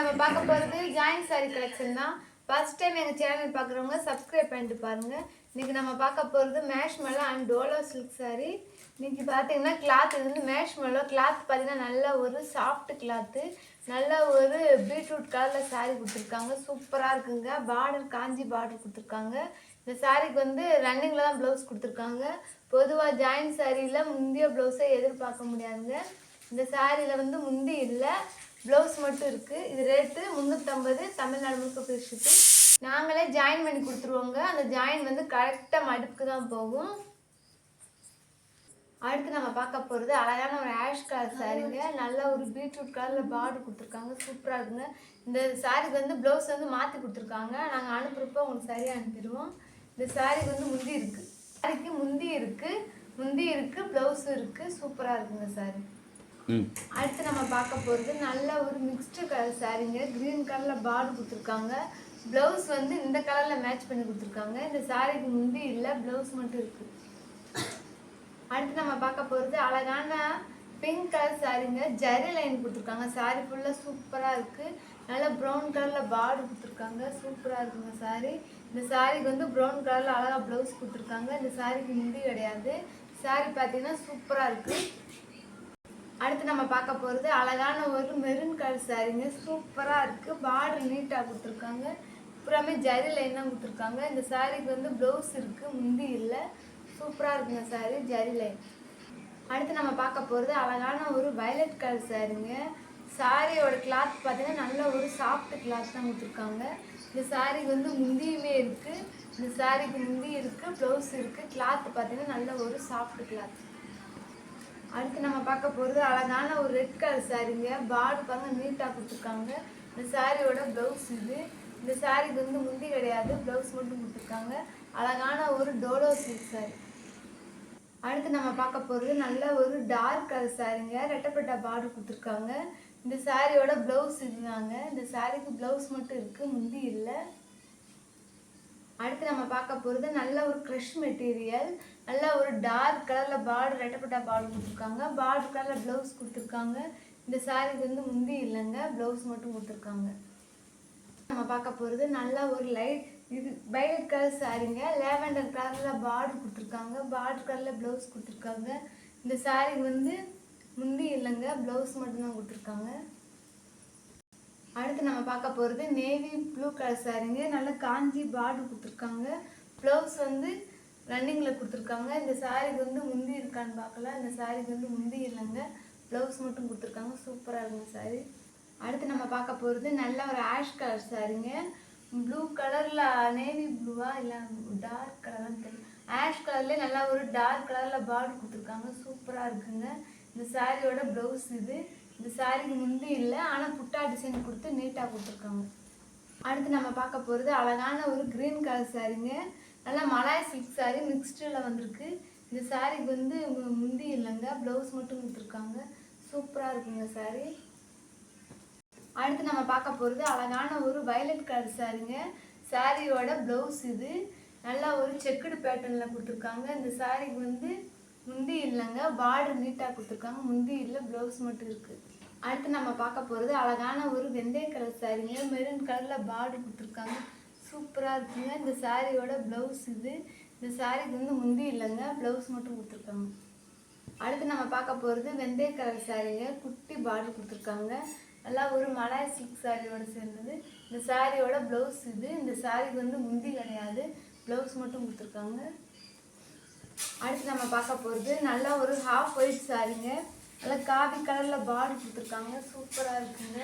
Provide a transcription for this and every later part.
நம்ம பார்க்க போகிறது ஜாயின் சாரி கலெக்ஷன் தான். ஃபர்ஸ்ட் டைம் எங்கள் சேனல் பார்க்குறவங்க சப்ஸ்கிரைப் பண்ணிட்டு பாருங்கள். இன்றைக்கி நம்ம பார்க்க போகிறது மேஷ்மெல்லோ அண்ட் டோலோ சில்க் சாரி. இன்றைக்கி பார்த்தீங்கன்னா கிளாத் இது வந்து மேஷ்மெல்லோ கிளாத் பார்த்தீங்கன்னா நல்ல ஒரு சாஃப்ட் கிளாத்து, நல்ல ஒரு பீட்ரூட் கலரில் சாரி கொடுத்துருக்காங்க. சூப்பராக இருக்குங்க. பார்டர் காஞ்சி பார்டர் கொடுத்துருக்காங்க. இந்த சாரிக்கு வந்து ரன்னிங்கில் தான் ப்ளவுஸ் கொடுத்துருக்காங்க. பொதுவாக ஜாயின் சாரியில் முந்திய ப்ளவுஸை எதிர்பார்க்க முடியாதுங்க. இந்த சாரியில் வந்து முந்தி இல்லை, ப்ளவுஸ் மட்டும் இருக்குது. இது ரேட்டு 350, தமிழ்நாடு முழுக்க ஃப்ரீ ஷிப்பிங். நாங்களே ஜாயின் பண்ணி கொடுத்துருவோங்க. அந்த ஜாயின் வந்து கரெக்டாக மடுப்புக்கு தான் போகும். அடுத்து நம்ம பார்க்க போகிறது அழகான ஒரு ஆஷ் கலர் சாரீங்க. நல்ல ஒரு பீட்ரூட் கலரில் பார்டர் கொடுத்துருக்காங்க. சூப்பராக இருக்குங்க. இந்த சாரிக்கு வந்து ப்ளவுஸ் வந்து மாற்றி கொடுத்துருக்காங்க. நாங்கள் அனுப்புகிறப்போ உங்களுக்கு சரியாக அனுப்பிடுவோம். இந்த சாரிக்கு வந்து முந்தி இருக்குது, சாரிக்கு முந்தி இருக்குது, ப்ளவுஸும் இருக்குது. சூப்பராக இருக்குங்க சாரி. அடுத்து நம்ம பார்க்க போகிறது நல்ல ஒரு மிக்ஸ்டு கலர் சாரீங்க. க்ரீன் கலரில் பார்டர் கொடுத்துருக்காங்க. ப்ளவுஸ் வந்து இந்த கலரில் மேட்ச் பண்ணி கொடுத்துருக்காங்க. இந்த சாரீக்கு முந்தி இல்லை, ப்ளவுஸ் மட்டும் இருக்குது. அடுத்து நம்ம பார்க்க போகிறது அழகான பிங்க் கலர் சாரீங்க. ஜரி லைன் கொடுத்துருக்காங்க. சாரீ ஃபுல்லாக சூப்பராக இருக்குது. நல்லா ப்ரௌன் கலரில் பார்டர் கொடுத்துருக்காங்க. சூப்பராக இருக்குங்க சாரீ. இந்த சாரீக்கு வந்து ப்ரௌன் கலரில் அழகாக ப்ளவுஸ் கொடுத்துருக்காங்க. இந்த சாரீக்கு முந்தி கிடையாது. சாரீ பார்த்தீங்கன்னா சூப்பராக இருக்குது. அடுத்து நம்ம பார்க்க போகிறது அழகான ஒரு மெரூன் கலர் சாரீங்க. சூப்பராக இருக்குது. பார்டர் நீட்டாக கொடுத்துருக்காங்க. அப்புறமே ஜரி லைன் தான் கொடுத்துருக்காங்க. இந்த சாரீக்கு வந்து ப்ளவுஸ் இருக்குது, முந்தி இல்லை. சூப்பராக இருக்குங்க சாரீ, ஜரி லைன். அடுத்து நம்ம பார்க்க போகிறது அழகான ஒரு வயலட் கலர் சாரீங்க. சாரியோட கிளாத் பார்த்தீங்கன்னா நல்ல ஒரு சாஃப்ட் கிளாத் தான் கொடுத்துருக்காங்க. இந்த சாரீக்கு வந்து முந்தியுமே இருக்குது. இந்த சாரீக்கு முந்தி இருக்குது, ப்ளவுஸ் இருக்குது. கிளாத் பார்த்தீங்கன்னா நல்ல ஒரு சாஃப்ட் கிளாத். அடுத்து நம்ம பார்க்க போகிறது அழகான ஒரு ரெட் கலர் சாரீங்க. பார்டர் பாருங்க நீட்டாக கொடுத்துருக்காங்க. இந்த சாரியோட ப்ளவுஸ் இது. இந்த சாரீக்கு வந்து முந்தி கிடையாது, ப்ளவுஸ் மட்டும் கொடுத்துருக்காங்க. அழகான ஒரு டோலோ சில்க் சாரி. அடுத்து நம்ம பார்க்க போகிறது நல்ல ஒரு டார்க் கலர் சாரீங்க. ரெட்டப்பட்டா பார்டர் கொடுத்துருக்காங்க. இந்த சாரியோட ப்ளவுஸ் இதுதாங்க. இந்த சாரீக்கு ப்ளவுஸ் மட்டும் இருக்குது, முந்தி இல்லை. அடுத்து நம்ம பார்க்க போகிறது நல்ல ஒரு க்ரஷ் மெட்டீரியல். நல்ல ஒரு டார்க் கலரில் பார்டர் ரெட்டப்பட்டா பார்டர் கொடுத்துருக்காங்க. பார்டர் கலரில் ப்ளவுஸ் கொடுத்துருக்காங்க. இந்த சாரீக்கு வந்து முந்தி இல்லைங்க, ப்ளவுஸ் மட்டும் கொடுத்துருக்காங்க. நம்ம பார்க்க போகிறது நல்ல ஒரு லைட் இது வயலட் கலர் சாரீங்க. லேவெண்டர் கலரில் பார்டர் கொடுத்துருக்காங்க. பார்டர் கலரில் ப்ளவுஸ் கொடுத்துருக்காங்க. இந்த சாரீக்கு வந்து முந்தி இல்லைங்க, ப்ளவுஸ் மட்டும்தான் கொடுத்துருக்காங்க. அடுத்து நம்ம பார்க்க போகிறது நேவி ப்ளூ கலர் சாரீங்க. நல்ல காஞ்சி பார்டர் கொடுத்துருக்காங்க. ப்ளவுஸ் வந்து ரன்னிங்கில் கொடுத்துருக்காங்க. இந்த சாரீக்கு வந்து முந்தி இருக்கான்னு பார்க்கலாம். இந்த சாரீக்கு வந்து முந்தி இல்லைங்க, ப்ளவுஸ் மட்டும் கொடுத்துருக்காங்க. சூப்பராக இருக்குங்க சாரீ. அடுத்து நம்ம பார்க்க போகிறது நல்ல ஒரு ஆஷ் கலர் சாரீங்க. ப்ளூ கலரில் நேவி ப்ளூவா இல்லை டார்க் கலர்னு தெரியல, ஆஷ் கலர்லேயே நல்லா ஒரு டார்க் கலரில் பார்டர் கொடுத்துருக்காங்க. சூப்பராக இருக்குங்க. இந்த சாரியோட ப்ளவுஸ் இது. இந்த சாரீக்கு முந்தி இல்லை, ஆனால் புட்டா டிசைன் கொடுத்து நீட்டாக கொடுத்துருக்காங்க. அடுத்து நம்ம பார்க்க போகிறது அழகான ஒரு க்ரீன் கலர் சாரீங்க. நல்லா மலாய் சில்க் சாரீ மிக்ஸ்டில் வந்திருக்கு. இந்த சாரீக்கு வந்து முந்தி இல்லைங்க, ப்ளவுஸ் மட்டும் கொடுத்துருக்காங்க. சூப்பராக இருக்குங்க சாரீ. அடுத்து நம்ம பார்க்க போகிறது அழகான ஒரு வயலட் கலர் சாரீங்க. சாரியோட ப்ளவுஸ் இது. நல்லா ஒரு செக்குடு பேட்டர்னில் கொடுத்துருக்காங்க. இந்த சாரீக்கு வந்து முந்தி இல்லைங்க, பார்டர் நீட்டாக கொடுத்துருக்காங்க. முந்தி இல்லை, ப்ளவுஸ் மட்டும் இருக்குது. அடுத்து நம்ம பார்க்க போகிறது அழகான ஒரு வெந்தய கலர் சாரீங்க. மெரூன் கலரில் பார்டர் கொடுத்துருக்காங்க. சூப்பராக இருக்குங்க. இந்த சாரியோட ப்ளவுஸ் இது. இந்த சாரீக்கு வந்து முந்தி இல்லைங்க, ப்ளவுஸ் மட்டும் கொடுத்துருக்காங்க. அடுத்து நம்ம பார்க்க போகிறது வெந்தய கலர் சாரீங்க. குட்டி பார்டர் கொடுத்துருக்காங்க. நல்லா ஒரு மலாய் சில்க் சாரியோட சேர்ந்தது. இந்த சாரியோட ப்ளவுஸ் இது. இந்த சாரீக்கு வந்து முந்தி கிடையாது, ப்ளவுஸ் மட்டும் கொடுத்துருக்காங்க. அடுத்து நம்ம பார்க்க போகிறது நல்லா ஒரு ஹாஃப் ஒயிட் சாரீங்க. நல்லா காவி கலரில் பார்டர் கொடுத்துருக்காங்க. சூப்பராக இருக்குங்க.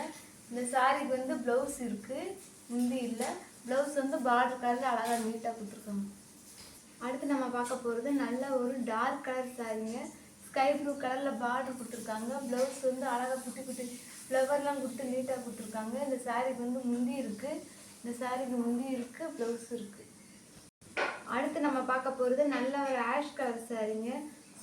இந்த சாரீக்கு வந்து ப்ளவுஸ் இருக்குது, முந்தி இல்லை. ப்ளவுஸ் வந்து பார்டர் கலரில் அழகாக நீட்டாக கொடுத்துருக்காங்க. அடுத்து நம்ம பார்க்க போகிறது நல்ல ஒரு டார்க் கலர் சாரீங்க. ஸ்கை ப்ளூ கலரில் பார்டர் கொடுத்துருக்காங்க. ப்ளவுஸ் வந்து அழகாக குட்டி குட்டி ஃப்ளவர்லாம் கொடுத்து நீட்டாக கொடுத்துருக்காங்க. இந்த சாரீக்கு வந்து முந்தி இருக்குது. இந்த சாரீக்கு முந்தி இருக்குது, ப்ளவுஸ் இருக்குது. அடுத்து நம்ம பார்க்க போகிறது நல்ல ஒரு ஆஷ் கலர் சாரீங்க.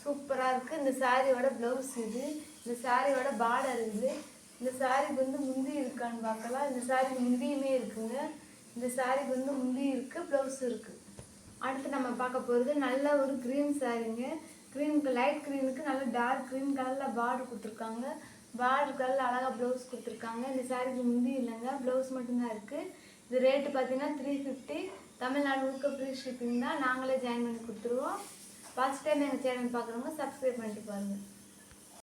சூப்பராக இருக்குது. இந்த சாரியோட ப்ளவுஸ் இது. இந்த சாரியோட பார்டர் இது. இந்த சாரீக்கு வந்து முந்தி இருக்கான்னு பார்க்கலாம். இந்த சாரீக்கு முந்தியுமே இருக்குங்க. இந்த சாரீக்கு வந்து முந்தி இருக்குது, ப்ளவுஸ் இருக்குது. அடுத்து நம்ம பார்க்க போகிறது நல்ல ஒரு க்ரீன் சாரீங்க. க்ரீனுக்கு லைட் க்ரீனுக்கு நல்ல டார்க் க்ரீன் கலரில் பார்டர் கொடுத்துருக்காங்க. பார்டர் கலரில் அழகாக ப்ளவுஸ் கொடுத்துருக்காங்க. இந்த சாரீக்கு முந்தி இல்லைங்க, ப்ளவுஸ் மட்டும்தான் இருக்குது. இது ரேட்டு பார்த்தீங்கன்னா 350. தமிழ்நாடு முழுக்க ஃப்ரீ ஷிப்பிங் தான். நாங்களே ஜாயின் பண்ணி கொடுத்துருவோம். ஃபஸ்ட் டைம் எங்கள் சேனல் பார்க்குறவங்க சப்ஸ்கிரைப் பண்ணிட்டு பாருங்கள்.